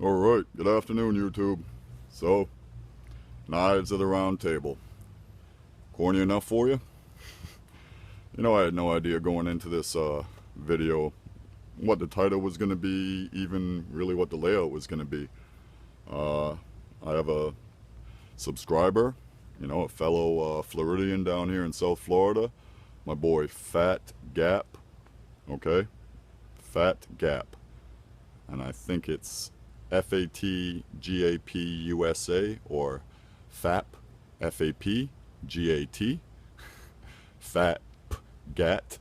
Alright, good afternoon, YouTube. So, knives at the round table. Corny enough for you? You know, I had no idea going into this video what the title was going to be, even really what the layout was going to be. Uh, I have a subscriber, a fellow Floridian down here in South Florida, my boy Fat Gap, okay? Fat Gap. And I think it's FATGAP USA or FAP, FAPGAT, Fat Gat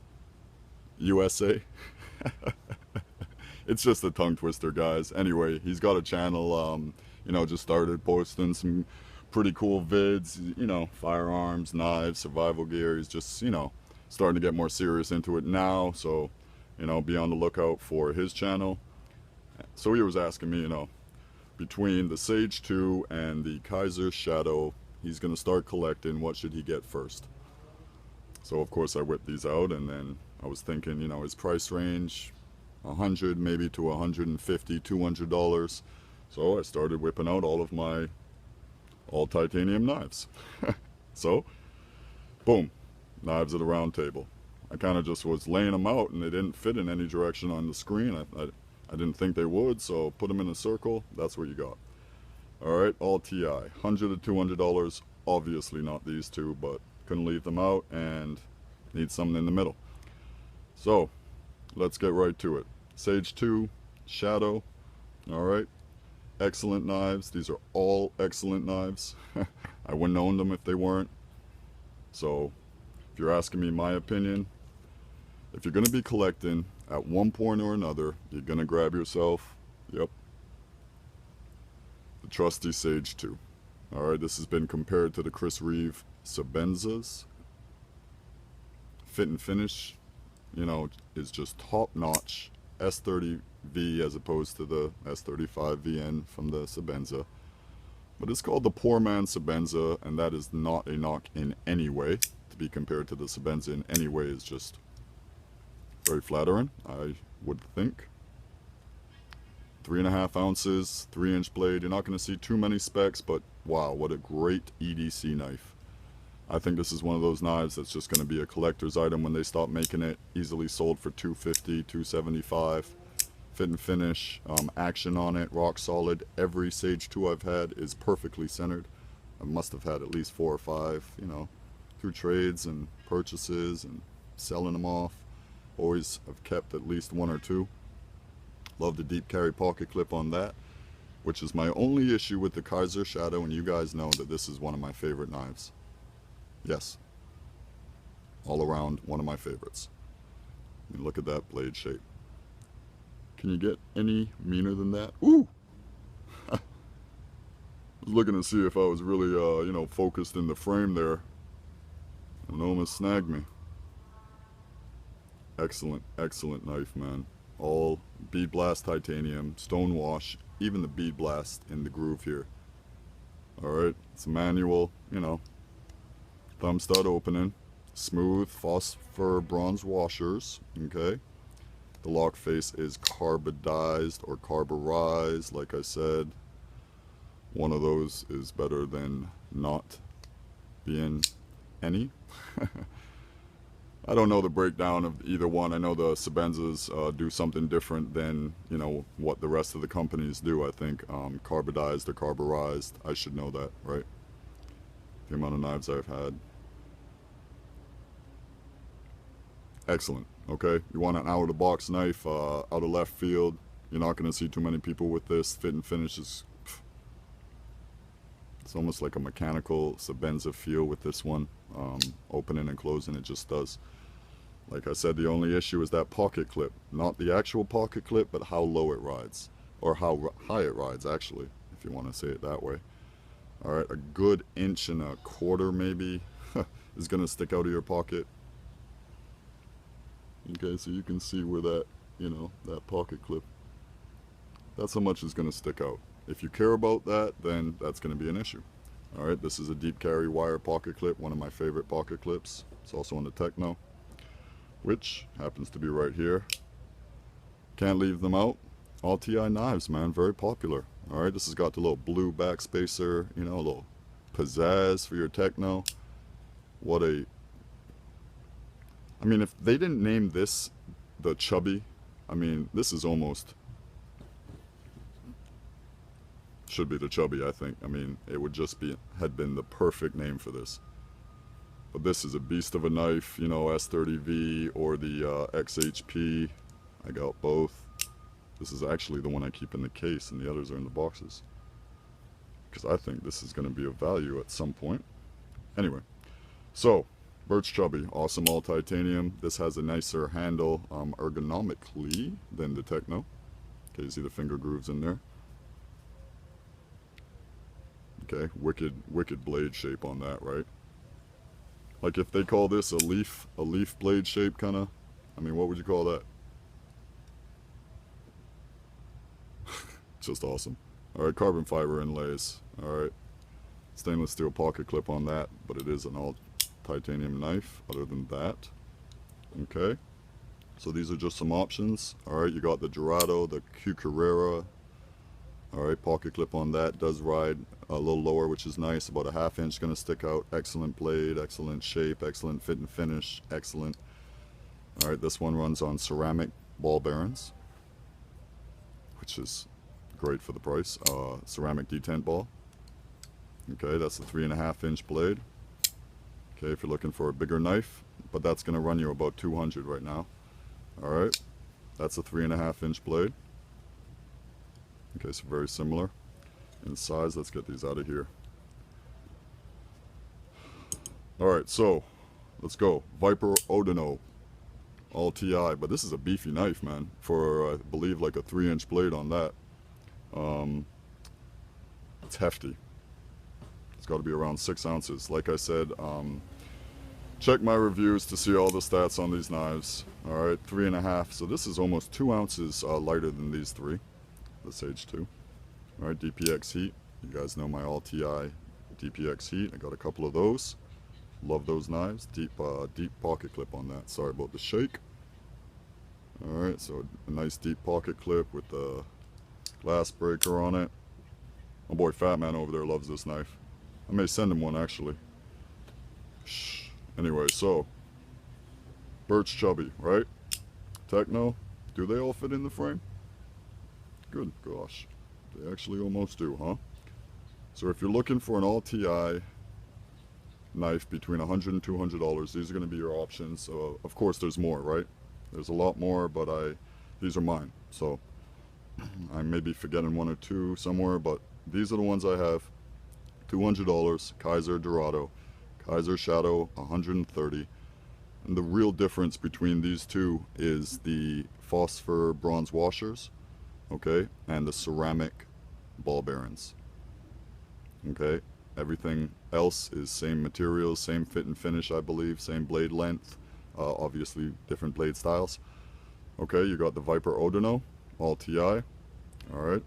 USA. It's just a tongue twister, guys. Anyway, he's got a channel, just started posting some pretty cool vids, firearms, knives, survival gear. He's just, starting to get more serious into it now. So, be on the lookout for his channel. So he was asking me, between the Sage 2 and the Kizer Shadow, he's going to start collecting. What should he get first? So of course I whipped these out, and then I was thinking, his price range, $100 maybe to $150, $200. So I started whipping out all of my all titanium knives. So, boom, knives at the round table. I kind of just was laying them out, and they didn't fit in any direction on the screen. I didn't think they would, so put them in a circle. That's what you got. Alright, all TI. $100 to $200. Obviously not these two, but couldn't leave them out and need something in the middle. So, let's get right to it. Sage 2, Shadow. Alright, excellent knives. These are all excellent knives. I wouldn't own them if they weren't. So, if you're asking me my opinion, if you're going to be collecting at one point or another, you're going to grab yourself, the trusty Sage 2. Alright, this has been compared to the Chris Reeve Sebenzas. Fit and finish, is just top notch. S30V as opposed to the S35VN from the Sebenza. But it's called the Poor Man Sebenza, and that is not a knock in any way. To be compared to the Sebenza in any way is just very flattering, I would think. 3.5 ounces, 3-inch blade. You're not going to see too many specs, but wow, what a great EDC knife. I think this is one of those knives that's just going to be a collector's item when they stop making it. Easily sold for $250, $275. Fit and finish, action on it, rock solid. Every Sage 2 I've had is perfectly centered. I must have had at least 4 or 5, through trades and purchases and selling them off. Always have kept at least 1 or 2. Love the deep carry pocket clip on that, which is my only issue with the Kizer Shadow, and you guys know that this is one of my favorite knives. Yes, all around one of my favorites. I mean, look at that blade shape. Can you get any meaner than that? Ooh! I was looking to see if I was really, focused in the frame there, and almost snagged me. Excellent, excellent knife, man. All bead blast titanium, stone wash, even the bead blast in the groove here. Alright, it's a manual, thumb stud opening, smooth phosphor bronze washers, okay? The lock face is carbidized or carburized, like I said. One of those is better than not being any. I don't know the breakdown of either one. I know the Sebenzas do something different than, what the rest of the companies do, I think. Carbidized or carburized. I should know that, right? The amount of knives I've had. Excellent, okay? You want an out-of-the-box knife, out of left field. You're not going to see too many people with this. Fit and finish is... It's almost like a mechanical Sebenza feel with this one. Opening and closing, it just does. Like I said, the only issue is that pocket clip. Not the actual pocket clip, but how low it rides. Or how high it rides, actually, if you want to say it that way. Alright, a good 1.25 inches maybe is going to stick out of your pocket. Okay, so you can see where that, that pocket clip, that's how much is going to stick out. If you care about that, then that's going to be an issue. Alright, this is a deep carry wire pocket clip, one of my favorite pocket clips. It's also on the Techno, which happens to be right here. Can't leave them out. All TI knives, man, very popular. All right, this has got the little blue backspacer, you know, a little pizzazz for your techno. What a, I mean, if they didn't name this the Chubby, I mean, this is almost, should be the Chubby, I think. I mean, it would just be, had been the perfect name for this. But this is a beast of a knife, you know, S30V or the XHP. I got both. This is actually the one I keep in the case, and the others are in the boxes. Because I think this is going to be of value at some point. Anyway, so, Burch Chubby, awesome all titanium. This has a nicer handle ergonomically than the Techno. Okay, you see the finger grooves in there. Okay, wicked blade shape on that, right? Like if they call this a leaf blade shape kind of, I mean, what would you call that? Just awesome. All right, carbon fiber inlays. All right, stainless steel pocket clip on that, but it is an all titanium knife. Other than that, okay. So these are just some options. All right, you got the Dorado, the Q401b. All right, pocket clip on that does ride a little lower, which is nice. About a ½ inch going to stick out. Excellent blade, excellent shape, excellent fit and finish, excellent. All right, this one runs on ceramic ball bearings, which is great for the price. Ceramic detent ball. Okay, that's a 3½ inch blade. Okay, if you're looking for a bigger knife, but that's going to run you about 200 right now. All right, that's a 3½ inch blade. Okay, so very similar in size. Let's get these out of here. All right, so let's go. Viper Odino, all TI, but this is a beefy knife, man. For I believe like a 3-inch blade on that. It's hefty. It's got to be around 6 ounces. Like I said, check my reviews to see all the stats on these knives. All right, 3½. So this is almost 2 ounces lighter than these three. The Sage 2. All right, DPx Heat. You guys know my all TI DPx Heat. I got a couple of those. Love those knives. Deep pocket clip on that. Sorry about the shake. All right, so a nice deep pocket clip with the glass breaker on it. My boy Fat Man over there loves this knife. I may send him one actually. Shh. Anyway, so Burch Chubby, right? Techno. Do they all fit in the frame? Good gosh, they actually almost do, huh? So if you're looking for an all TI knife between $100 and $200, these are going to be your options. So of course there's more, right? There's a lot more, but these are mine. So I may be forgetting one or two somewhere, but these are the ones I have. $200, Kizer Dorado, Kizer Shadow, $130. And the real difference between these two is the phosphor bronze washers. Okay, and the ceramic ball bearings. Okay, everything else is same materials, same fit and finish, I believe, same blade length, obviously different blade styles. Okay, you got the Viper Odino, all TI. All right,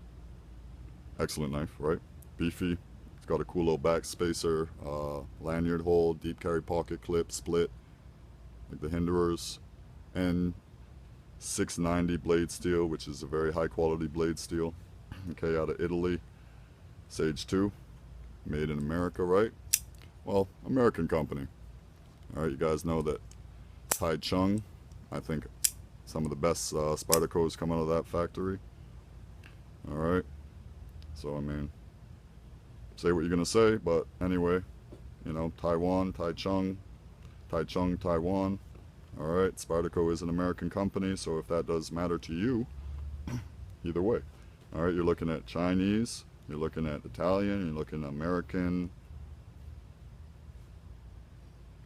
excellent knife, right? Beefy. It's got a cool little back spacer, lanyard hole, deep carry pocket clip, split, like the hinderers, and 690 blade steel, which is a very high quality blade steel. Okay, out of Italy. Sage 2, made in America, right? Well, American company. All right, you guys know that Tai Chung, I think some of the best Spydercos come out of that factory. All right, so I mean, say what you're gonna say, but anyway, you know, Taiwan, Tai Chung, Taiwan. All right, Spyderco is an American company, so if that does matter to you, either way. All right, you're looking at Chinese, you're looking at Italian, you're looking at American,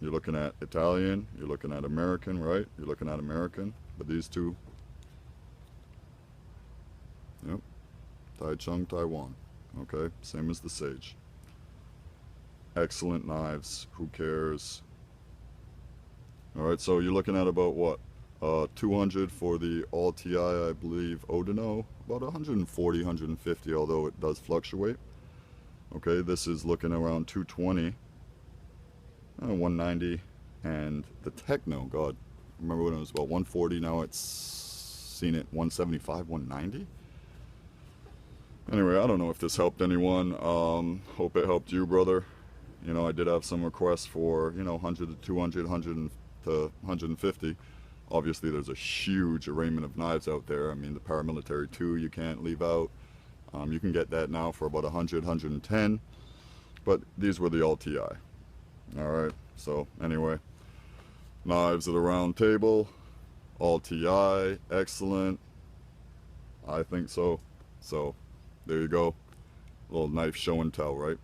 you're looking at Italian, you're looking at American, right? You're looking at American, but these two, yep, Tai Chung, Taiwan. Okay, same as the Sage. Excellent knives, who cares? All right, so you're looking at about what? 200 for the all TI, I believe, Odino. About 140, 150, although it does fluctuate. Okay, this is looking around 220, 190, and the Techno, God, remember when it was about 140, now it's seen at 175, 190? Anyway, I don't know if this helped anyone. Hope it helped you, brother. You know, I did have some requests for, you know, 100 to 200, 100 to 150. Obviously, there's a huge arraignment of knives out there. I mean, the paramilitary 2 you can't leave out. You can get that now for about 100, 110. But these were the all TI. Alright, so anyway, knives at the round table, all TI, excellent. I think so. So, there you go. Little knife show and tell, right?